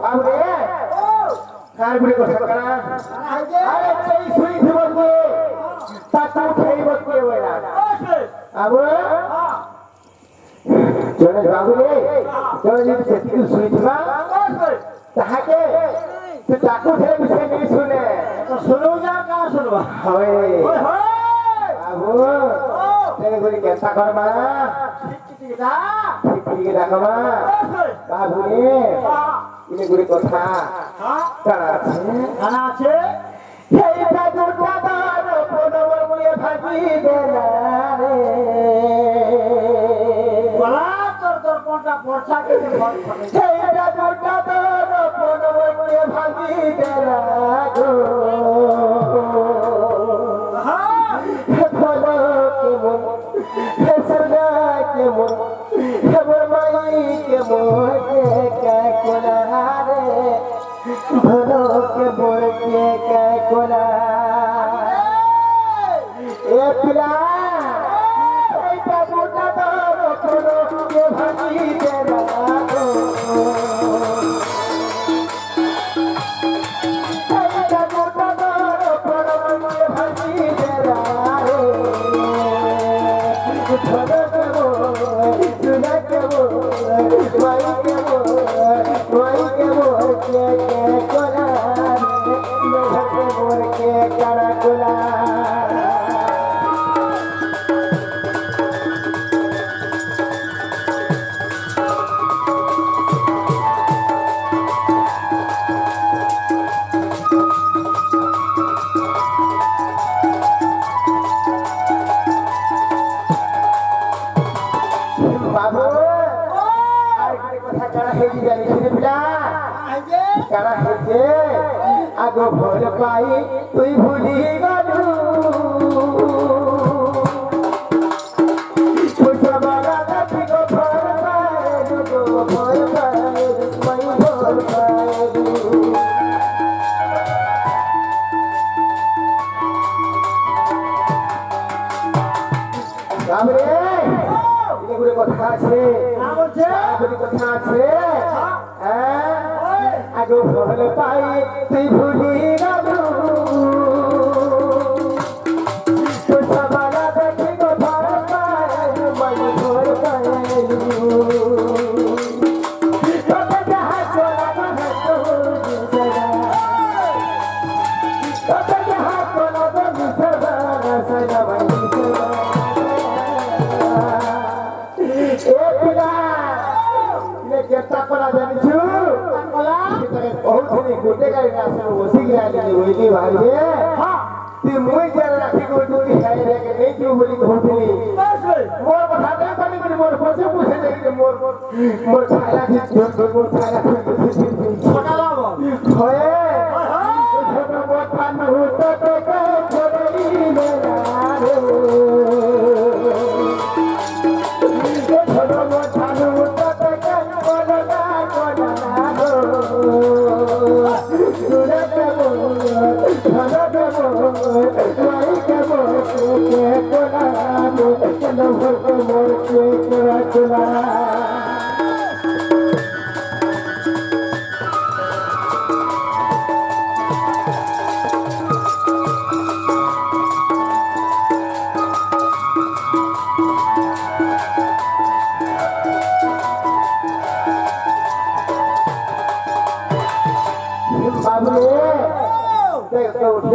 आउरे car गुरे को सकरा अरे चई सुई थी बोलबो ताता उठाई बोलबो वेला अब चले बाबू रे चले जी सेती सुई थी ताके तो ताको थे विषय नहीं सुने तो सुनो जा का सुनवा होए बाबू तेरे गुरी कैसा करमा ठीक राखमा बाबू रे इने गुरी कथा काना छे हेइटा दुटा दार पनवर मुए भागी देला रे बोला तोर कोनटा पोरछा के हेइटा दुटा दार पनवर मुए भागी देला गो बोलो के मन सरदा के मन खबर माई के मोके का कोला रे भलो के बोल के का कोला ए पिला ऐसा मोटा दारो कोनो के भागी देला गो ऐसा मोटा दारो कोनो के भागी देला आगो भोल पाई तुई भूली गलू खुशा बाला दाती को भोल पाए गो भोल पाए मैं भोल पाए राम रे इने गुरे कथा छे नाम छे गुरे कथा छे आगो भोल पाई तुई भूली गलू खुशा बाला दाती को भोल पाए मैं भोल पाए तो जहां कोला है तो जगह तो जहां कोला तो सरदार सजा भाई ए पिला ने केता कोला जानछु बहुत ही गोटे का रास्ता वसी गिरा ली वही भाई हां ती मुई जरा राखी को टूटी खाई रे के नहीं क्यों बोली होटली बस मोर बता दे कनी कनी मोर पछे पूछे दे के मोर छाया थी छोट मोर छाया छोटा लाओ होए छोटा मोर पान होता तो के छोड़ी मेरा रे छोटा मोर पान होता तो के कोना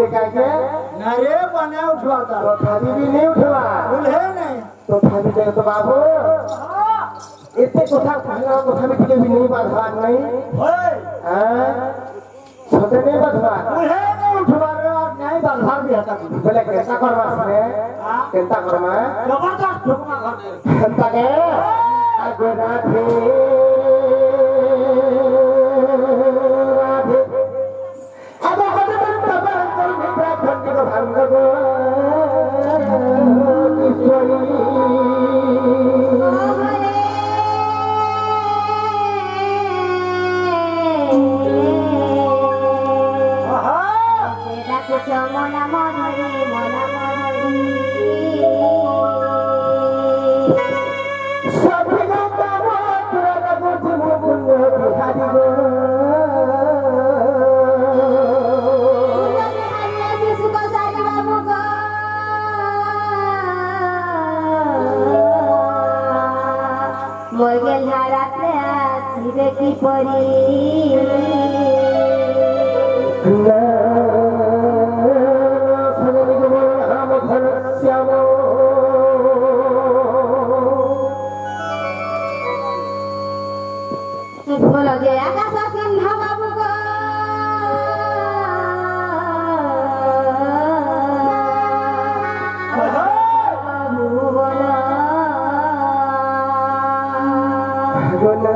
नारे बने उठवाता तो थाली भी नहीं उठवा उल्हे नहीं तो थाली दे तो बाबू इतने कोठा कहना तो थाली के भी नहीं बाधवा नहीं होए हां छोटे नहीं बाधवा उल्हे नहीं उठवा रे नहीं बाधवा भी हटा बोले कैसा करवा से केंता करमा जबरदस्त ठुकमा कर केंता के आगो राधे आगो कदम तबर अंतर मित्रा खंडी को भांग गो किशोरी मना मधुरी सभी का बोलो जे आकाश सिंह बाबू गो बाबू बोलो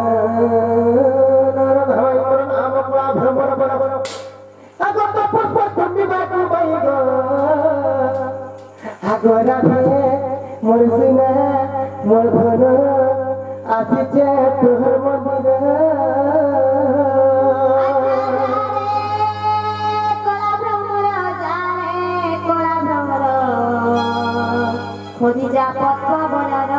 मोर सिना मोर धन आसिचे तोहर मंदिर कोला भ्रमर जाने कोला भ्रमर खोजी जा पद्मवनर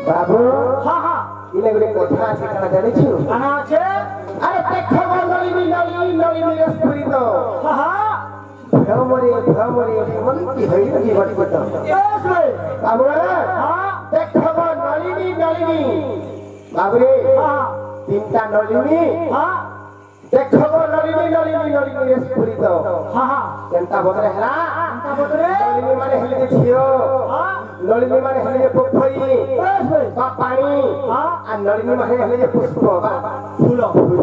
बाबू हाँ हाँ इले गोटे कथा আছে কানা জানিছু কানা আছে আরে দেখো নলিনী নলিনী স্ফুরিত हाँ हाँ ভ্রমরে ভ্রমণ কি হইল কি ঘটিত यस भाई বাবু हाँ দেখো নলিনী বাবু রে हाँ তিনটা নলিনী हाँ দেখো নলিনী স্ফুরিত हाँ हाँ কেনটা বদরে হেলা अंता बोतरे নলিনী মানে হেলে যে ঝিও हाँ নলিনী মানে হেলে যে পোখরি यस भाई বা পানি हाँ আর নলিনী মানে হেলে যে পুষ্প বা फूलो ফুল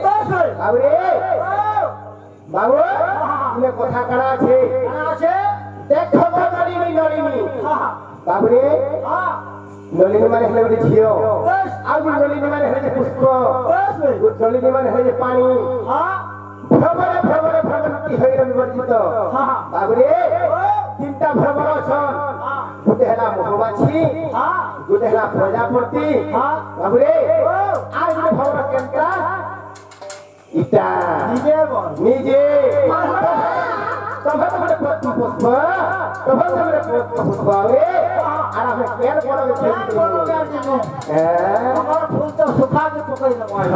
यस भाई বাবু রে বাবু हाँ ইলে কথা কানা আছে কানা আছে দেখো নলিনী हाँ हाँ বাবু রে हाँ নলিনী মানে হেলে যে ঝিও यस আর নলিনী মানে হেলে যে পুষ্প यस भाई নলিনী মানে হেলে যে পানি हाँ ভ্রমণ কি হইল বিবর্জিত हाँ हाँ বাবু রে তিনটা ভ্রমণ ছন हाँ গোটে হেলা মহুমাছি हाँ গোটে হেলা প্রজাপতি हाँ বাবু রে আর গোটে ভ্রমণ কেনটা ইটা নিজে বল নিজে তবে তোমরা পুষ্প তবে তোমরা পুষ্প রে আর আমি কেন বড় क्या बोलो यार जीने হ্যাঁ हमारा फूल तो सुखा के पकड़ लगवाए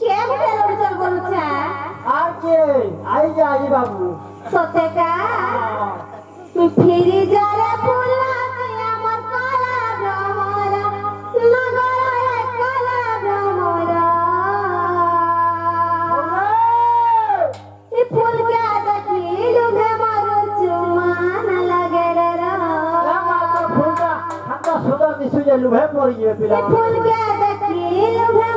কে বেরোর চল বলছে आके आई जा आई बाबू সত্যকা ফিরে যারে ফুলা আমার কলা ভ্রমর নগরে কলা ভ্রমর এই ফুল কে দেখিলু হে মার চুমান লাগে রে क्या माता फूल का ठंडा सुगर दिसु जे लुभे पड़ी है पिला এই ফুল কে দেখিলু হে